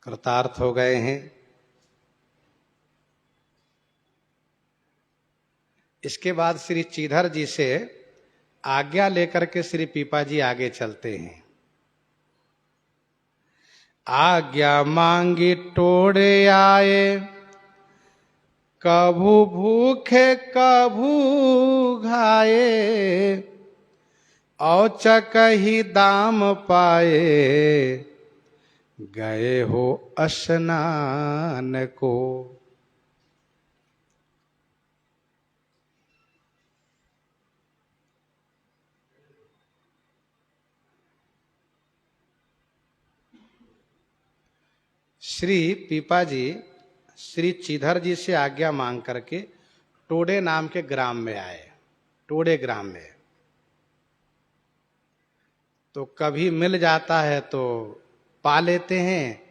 कृतार्थ हो गए हैं। इसके बाद श्री चीधर जी से आज्ञा लेकर के श्री पीपा जी आगे चलते हैं। आज्ञा मांगी टोड़े आए, कभू भूखे कभू घाये, औचक ही दाम पाए, गए हो स्नान को। श्री पीपा जी श्री चीधर जी से आज्ञा मांग करके टोड़े नाम के ग्राम में आए। टोड़े ग्राम में तो कभी मिल जाता है तो पा लेते हैं,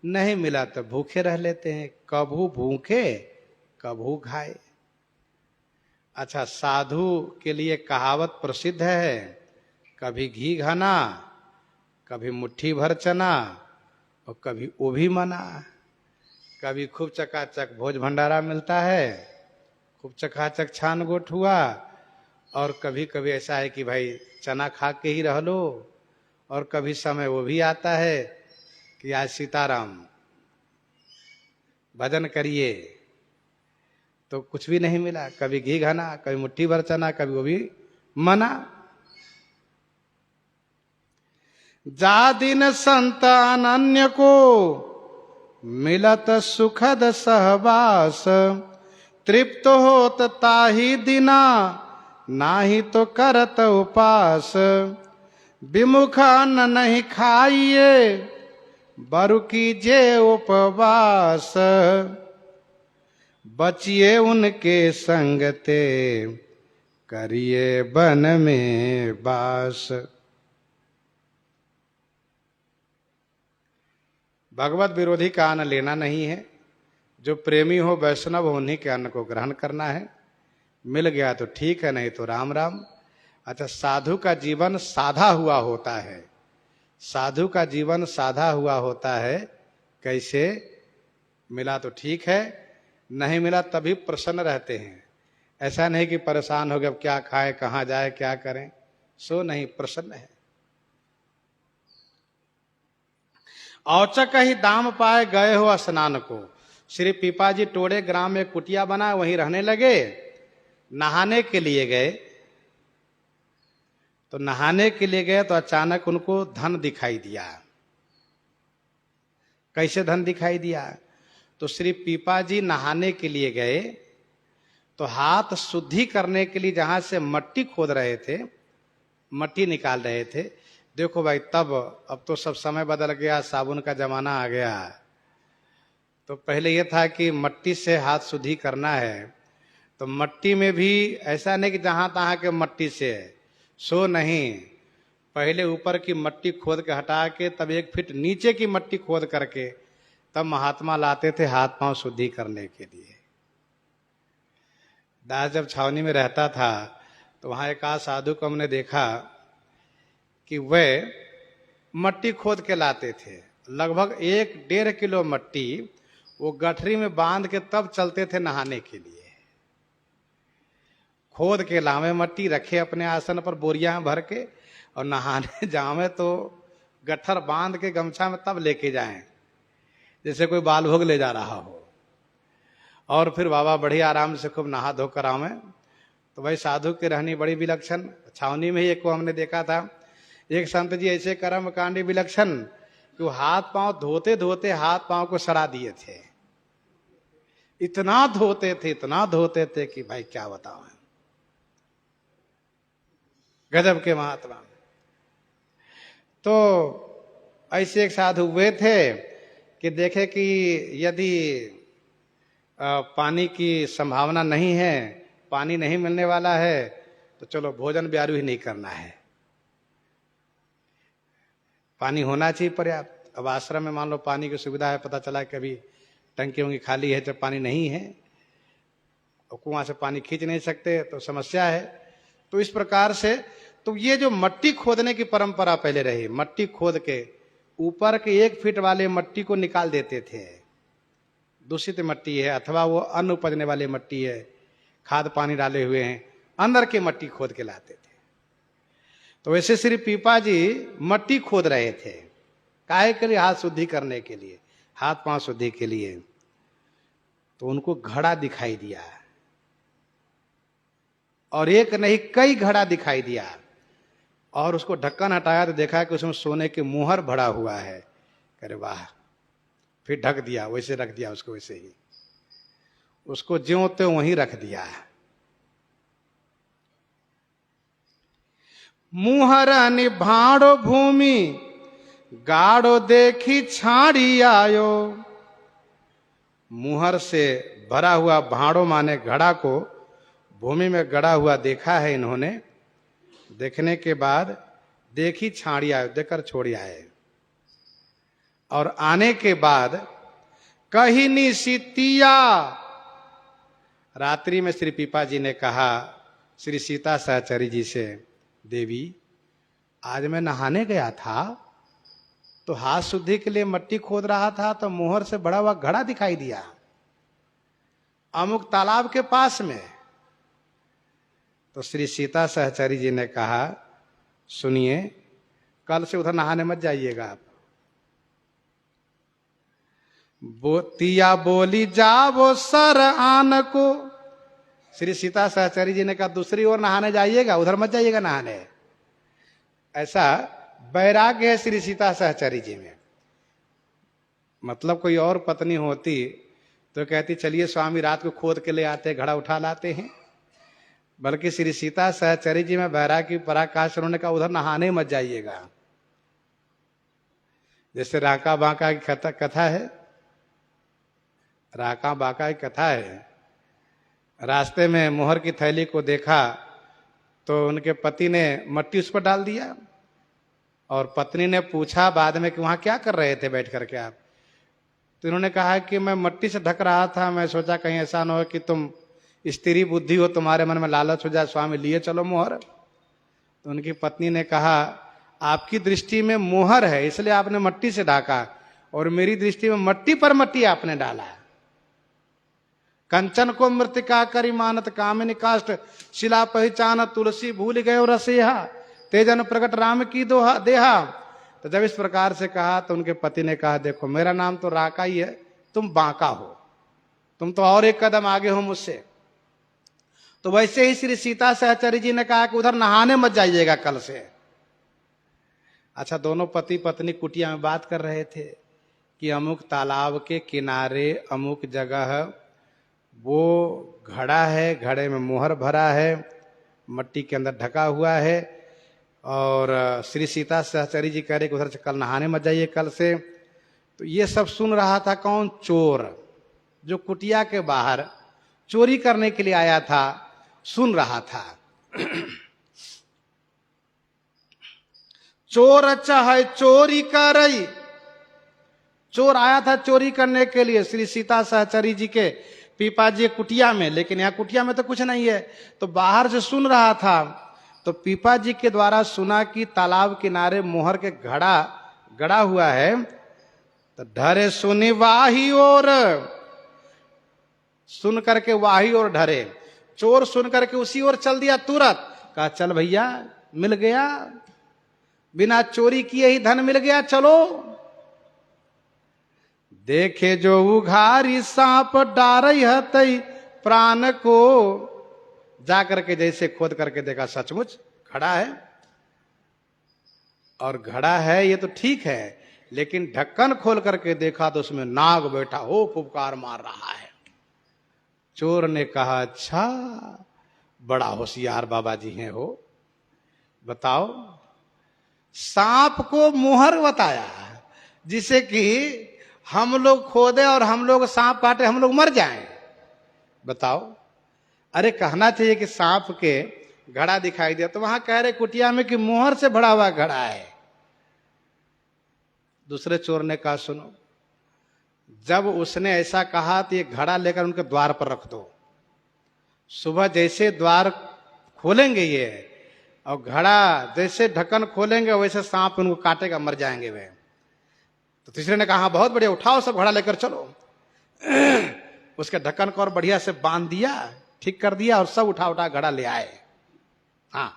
नहीं मिला तो भूखे रह लेते हैं। कभू भूखे कभू खाए। अच्छा, साधु के लिए कहावत प्रसिद्ध है, कभी घी घना, कभी मुट्ठी भर चना, और कभी वो भी मना। कभी खूब चकाचक भोज भंडारा मिलता है, खूब चकाचक छान गोट हुआ, और कभी कभी ऐसा है कि भाई चना खा के ही रह लो। और कभी समय वो भी आता है कि आज सीताराम भजन करिए, तो कुछ भी नहीं मिला। कभी घी घना, कभी मुट्ठी भर चना, कभी वो भी मना। जा दिन संत अनन्य को मिलत सुखद सहवास, तृप्त होत ताही दिना, नाही तो करत उपास। विमुख अन्न नहीं खाइए, बरु कीजे उपवास। बचिए उनके संगते, करिए वन में वास। भगवत विरोधी का अन्न लेना नहीं है। जो प्रेमी हो वैष्णव हो, उन्हीं के अन्न को ग्रहण करना है। मिल गया तो ठीक है, नहीं तो राम राम। अच्छा, साधु का जीवन साधा हुआ होता है। साधु का जीवन साधा हुआ होता है। कैसे? मिला तो ठीक है, नहीं मिला तभी प्रसन्न रहते हैं। ऐसा नहीं कि परेशान हो गए, अब क्या खाएं, कहाँ जाए, क्या करें, सो नहीं, प्रसन्न है। औचक ही दाम पाए, गए हो स्नान को। श्री पीपा जी टोड़े ग्राम में कुटिया बना, वहीं रहने लगे। नहाने के लिए गए, तो नहाने के लिए गए तो अचानक उनको धन दिखाई दिया। कैसे धन दिखाई दिया? तो श्री पीपा जी नहाने के लिए गए तो हाथ शुद्धि करने के लिए जहां से मट्टी खोद रहे थे, मट्टी निकाल रहे थे। देखो भाई, तब अब तो सब समय बदल गया, साबुन का जमाना आ गया। तो पहले यह था कि मट्टी से हाथ शुद्धि करना है, तो मट्टी में भी ऐसा नहीं कि जहां तहां के मट्टी से, सो नहीं। पहले ऊपर की मट्टी खोद के हटा के तब 1 फीट नीचे की मट्टी खोद करके तब महात्मा लाते थे हाथ पांव शुद्धि करने के लिए। दास जब छावनी में रहता था तो वहां एक आध साधु को हमने देखा कि वे मट्टी खोद के लाते थे। लगभग 1-1.5 किलो मट्टी वो गठरी में बांध के तब चलते थे नहाने के लिए। खोद के लावे मट्टी, रखे अपने आसन पर बोरिया में भर के, और नहाने जावे तो गट्ठर बांध के गमछा में तब लेके जाएं, जैसे कोई बाल भोग ले जा रहा हो। और फिर बाबा बड़ी आराम से खूब नहा धोकर आवे। तो भाई साधु की रहनी बड़ी विलक्षण। छावनी में ही एक को हमने देखा था, एक संत जी ऐसे कर्म कांडी विलक्षण कि वो हाथ पांव धोते धोते हाथ पांव को सड़ा दिए थे। इतना धोते थे, इतना धोते थे कि भाई क्या बताओ, गजब के महात्मा। तो ऐसे एक साधु हुए थे कि देखे कि यदि पानी की संभावना नहीं है, पानी नहीं मिलने वाला है, तो चलो भोजन ब्यारू ही नहीं करना है, पानी होना चाहिए पर्याप्त। अब आश्रम में मान लो पानी की सुविधा है, पता चला कि अभी टंकी वंकी खाली है, जब पानी नहीं है और कुआं से पानी खींच नहीं सकते तो समस्या है। तो इस प्रकार से तो ये जो मट्टी खोदने की परंपरा पहले रही, मट्टी खोद के ऊपर के 1 फीट वाले मट्टी को निकाल देते थे, दूषित मट्टी है अथवा वो अन्न उपजने वाली मट्टी है, खाद पानी डाले हुए हैं, अंदर की मट्टी खोद के लाते थे। तो वैसे श्री पीपा जी मट्टी खोद रहे थे, काहे के लिए? हाथ शुद्धि करने के लिए, हाथ पांव शुद्धि के लिए। तो उनको घड़ा दिखाई दिया, और एक नहीं कई घड़ा दिखाई दिया, और उसको ढक्कन हटाया तो देखा कि उसमें सोने की मुहर भरा हुआ है। अरे वाह! फिर ढक दिया, वैसे रख दिया उसको, वैसे ही उसको ज्यों त्यों वहीं रख दिया। मुहर निभाड़ो भूमि गाढ़ो देखी छाड़ी आयो। मुहर से भरा हुआ भाड़ो माने घड़ा को भूमि में गड़ा हुआ देखा है इन्होंने। देखने के बाद देखी छाड़ी आयो, देखकर छोड़ आए। और आने के बाद कही निशितिया, रात्रि में श्री पीपा जी ने कहा श्री सीता सहचरी जी से, देवी आज मैं नहाने गया था तो हाथ शुद्धि के लिए मट्टी खोद रहा था तो मुहर से बड़ा हुआ घड़ा दिखाई दिया अमुक तालाब के पास में। तो श्री सीता सहचरी जी ने कहा, सुनिए, कल से उधर नहाने मत जाइएगा आप। तिया बोली जावो सर आन को। श्री सीता सहचरी जी ने कहा, दूसरी ओर नहाने जाइएगा, उधर मत जाइएगा नहाने। ऐसा वैराग्य है श्री सीता सहचरी जी में। मतलब कोई और पत्नी होती तो कहती चलिए स्वामी रात को खोद के ले आते, घड़ा उठा लाते हैं। बल्कि श्री सीता सहचरी जी में वैराग्य पराकाष्ठ, उन्होंने कहा उधर नहाने मत जाइएगा। जैसे राका बांका की कथा है, राका बांका की कथा है। रास्ते में मोहर की थैली को देखा तो उनके पति ने मट्टी उस पर डाल दिया, और पत्नी ने पूछा बाद में कि वहां क्या कर रहे थे बैठ करके आप? तो इन्होंने कहा कि मैं मट्टी से ढक रहा था, मैं सोचा कहीं ऐसा ना हो कि तुम स्त्री बुद्धि हो, तुम्हारे मन में लालच हो जाए, स्वामी लिए चलो मोहर। तो उनकी पत्नी ने कहा, आपकी दृष्टि में मोहर है इसलिए आपने मट्टी से ढाका, और मेरी दृष्टि में मट्टी पर मट्टी आपने डाला। कंचन को मृतिका करी मानत कामिनी काष्ठ, शिला पहचान तुलसी भूल गए रसेहा, तेजन प्रकट राम की दोहा देहा। तो जब इस प्रकार से कहा तो उनके पति ने कहा, देखो मेरा नाम तो राका ही है, तुम बांका हो, तुम तो और एक कदम आगे हो मुझसे। तो वैसे ही श्री सीता सहचरी जी ने कहा कि उधर नहाने मत जाइएगा कल से। अच्छा, दोनों पति पत्नी कुटिया में बात कर रहे थे कि अमुक तालाब के किनारे अमुक जगह वो घड़ा है, घड़े में मोहर भरा है, मट्टी के अंदर ढका हुआ है, और श्री सीता सहचरी जी कह रहे कि उधर से कल नहाने मत जाइए कल से। तो ये सब सुन रहा था कौन? चोर, जो कुटिया के बाहर चोरी करने के लिए आया था, सुन रहा था। चोर चाहे चोरी करई, चोर आया था चोरी करने के लिए श्री सीता सहचरी जी के पीपा जी कुटिया में, लेकिन यहाँ कुटिया में तो कुछ नहीं है, तो बाहर से सुन रहा था। तो पीपा जी के द्वारा सुना कि तालाब किनारे मोहर के घड़ा गड़ा हुआ है, तो ढरे सुनी वाही और, सुन करके वाही और ढरे। चोर सुन करके उसी ओर चल दिया तुरंत, कहा चल भैया मिल गया, बिना चोरी किए ही धन मिल गया, चलो। देखे जो उघारी सांप डारई हतई प्राण को, जाकर के जैसे खोद करके देखा सचमुच घड़ा है, और घड़ा है ये तो ठीक है, लेकिन ढक्कन खोल करके देखा तो उसमें नाग बैठा हो फुफकार मार रहा है। चोर ने कहा, अच्छा बड़ा होशियार बाबा जी हैं हो, बताओ। सांप को मुहर बताया जिसे कि हम लोग खोदे और हम लोग सांप काटे, हम लोग मर जाएं, बताओ। अरे कहना चाहिए कि सांप के घड़ा दिखाई दिया, तो वहां कह रहे कुटिया में कि मोहर से भरा हुआ घड़ा है। दूसरे चोर ने कहा, सुनो, जब उसने ऐसा कहा तो ये घड़ा लेकर उनके द्वार पर रख दो। सुबह जैसे द्वार खोलेंगे ये, और घड़ा जैसे ढक्कन खोलेंगे वैसे सांप उनको काटेगा, मर जाएंगे वे। तो तीसरे ने कहा हाँ बहुत बढ़िया, उठाओ सब घड़ा लेकर चलो। उसके ढक्कन को और बढ़िया से बांध दिया, ठीक कर दिया, और सब उठा उठा घड़ा ले आए। हाँ,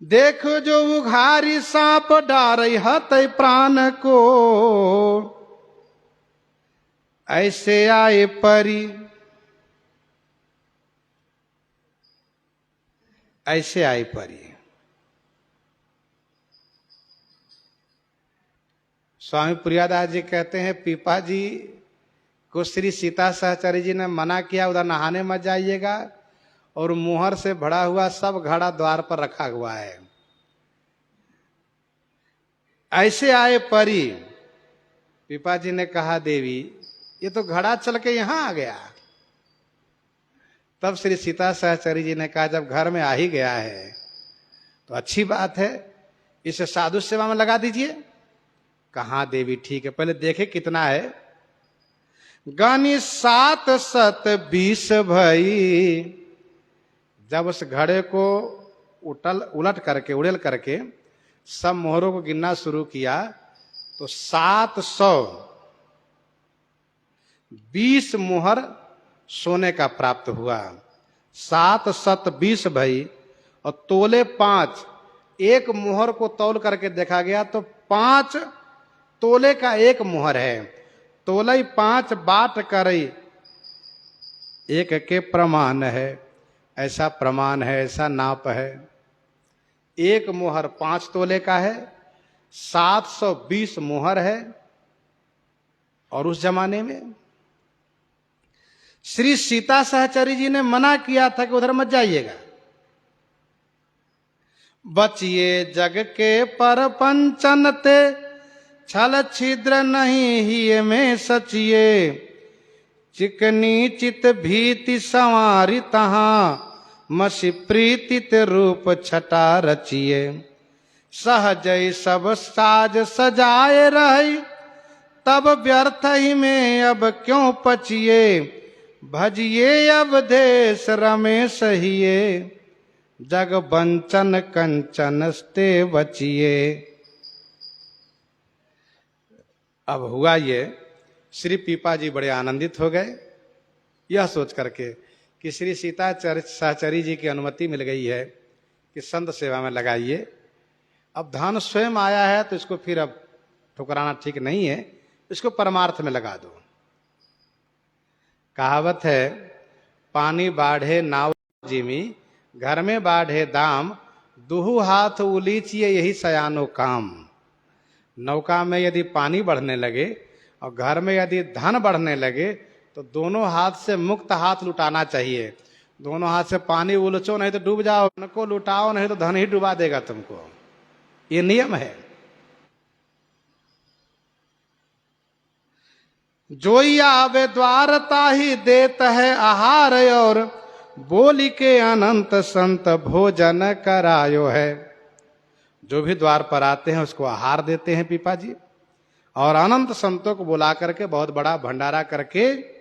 देख जो उघारी सांप डारई हत प्राण को, ऐसे आए परी, ऐसे आई परी। स्वामी प्रियादास जी कहते हैं पीपा जी को श्री सीता सहचरी जी ने मना किया उधर नहाने मत जाइएगा, और मुहर से भरा हुआ सब घड़ा द्वार पर रखा हुआ है। ऐसे आए परी। पीपा जी ने कहा देवी ये तो घड़ा चल के यहां आ गया। तब श्री सीता सहचरी जी ने कहा जब घर में आ ही गया है तो अच्छी बात है, इसे साधु सेवा में लगा दीजिए। कहा देवी ठीक है, पहले देखे कितना है। गानी 720 भई। जब उस घड़े को उलट करके उड़ेल करके सब मोहरों को गिनना शुरू किया तो 720 मोहर सोने का प्राप्त हुआ। 720 भई और तोले 5। एक मोहर को तौल करके देखा गया तो 5 तोले का एक मोहर है। तोलई 5 बाट करई एक के प्रमाण है। ऐसा प्रमाण है, ऐसा नाप है। एक मोहर 5 तोले का है, 720 मोहर है। और उस जमाने में श्री सीता सहचरी जी ने मना किया था कि उधर मत जाइएगा। बचिए जग के पर पंचन ते, छल छिद्र नहीं ही में सचिए। चिकनी चित भीति संवारी तहां, मसी प्रीतित रूप छटा रचिए। सहजय सब साज सजाए रही, तब व्यर्थ ही में अब क्यों पचिए। भजिए अब देश रमेश हिए, जग बंचन कंचन ते बचिए। अब हुआ ये, श्री पीपा जी बड़े आनंदित हो गए यह सोच करके कि श्री सीता सहचरी जी की अनुमति मिल गई है कि संत सेवा में लगाइए। अब धन स्वयं आया है तो इसको फिर अब ठुकराना ठीक नहीं है, इसको परमार्थ में लगा दो। कहावत है पानी बाढ़े नाव जिमी, घर में बाढ़े दाम। दुहु हाथ उलीचिए यही सयानो काम। नौका में यदि पानी बढ़ने लगे और घर में यदि धन बढ़ने लगे तो दोनों हाथ से मुक्त हाथ लुटाना चाहिए। दोनों हाथ से पानी उलचो नहीं तो डूब जाओ, धन को लुटाओ नहीं तो धन ही डुबा देगा तुमको। ये नियम है। जोई आवे द्वार ताही देत है आहार, और बोली के अनंत संत भोजन करायो है। जो भी द्वार पर आते हैं उसको आहार देते हैं पीपा जी, और अनंत संतों को बुला करके बहुत बड़ा भंडारा करके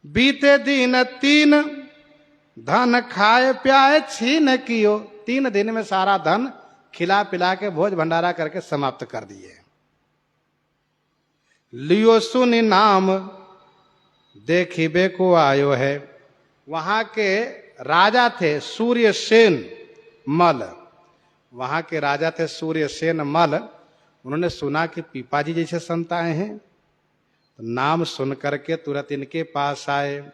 बीते दिन 3 धन खाए प्याए छीन कियो। 3 दिन में सारा धन खिला पिला के भोज भंडारा करके समाप्त कर दिए। लियो सुनि नाम देखिबे को आयो है। वहां के राजा थे सूर्यसेन मल। वहां के राजा थे सूर्यसेन मल। उन्होंने सुना कि पीपा जी जैसे संत आए हैं, तो नाम सुन करके तुरंत इनके पास आए।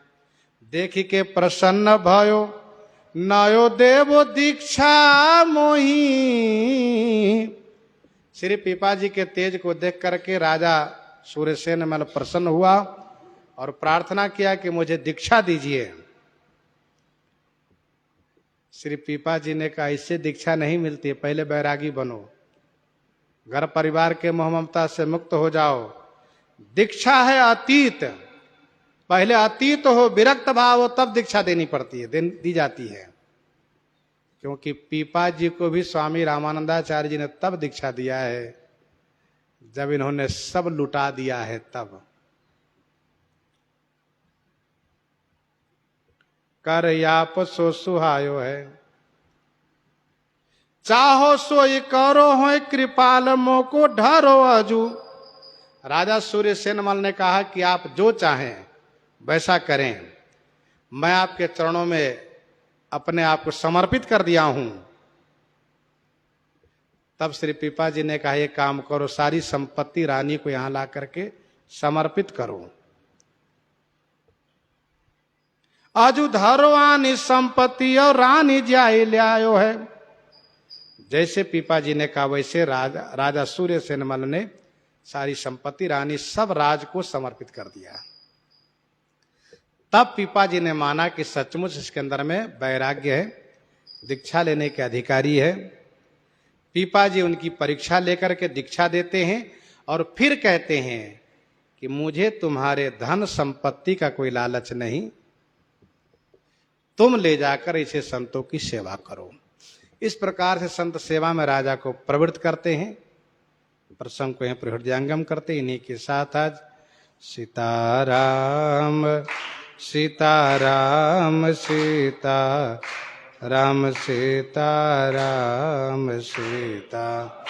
देखी के प्रसन्न भयो, नयो देवो दीक्षा मोही। श्री पीपा जी के तेज को देख करके राजा सूर्यसेन मल प्रसन्न हुआ और प्रार्थना किया कि मुझे दीक्षा दीजिए। श्री पीपा जी ने कहा इससे दीक्षा नहीं मिलती, पहले बैरागी बनो, घर परिवार के मोह ममता से मुक्त हो जाओ। दीक्षा है अतीत, पहले अतीत हो, विरक्त भाव हो, तब दीक्षा देनी पड़ती है, दी जाती है। क्योंकि पीपा जी को भी स्वामी रामानंदाचार्य जी ने तब दीक्षा दिया है जब इन्होंने सब लुटा दिया है। तब कर याप सो सुहायो है। चाहो सोई करो हो कृपाल मोको ढरो अजू। राजा सूर्यसेन मल ने कहा कि आप जो चाहें वैसा करें, मैं आपके चरणों में अपने आप को समर्पित कर दिया हूं। तब श्री पीपा ने कहा, ये काम करो, सारी संपत्ति रानी को यहां ला करके समर्पित करो। अजू धरो आनी संपत्ति और रानी जाई ले आयो है। जैसे पीपा ने कहा वैसे राजा सूर्यसेन मल ने सारी संपत्ति रानी सब राज को समर्पित कर दिया। तब पीपा ने माना कि सचमुच इसके अंदर में वैराग्य है, दीक्षा लेने के अधिकारी है। पीपा उनकी परीक्षा लेकर के दीक्षा देते हैं और फिर कहते हैं कि मुझे तुम्हारे धन संपत्ति का कोई लालच नहीं, तुम ले जाकर इसे संतों की सेवा करो। इस प्रकार से संत सेवा में राजा को प्रवृत्त करते हैं। प्रसंग को यहाँ हृदयंगम करते, इन्हीं के साथ आज सीताराम सीताराम सीता राम सीताराम सीता।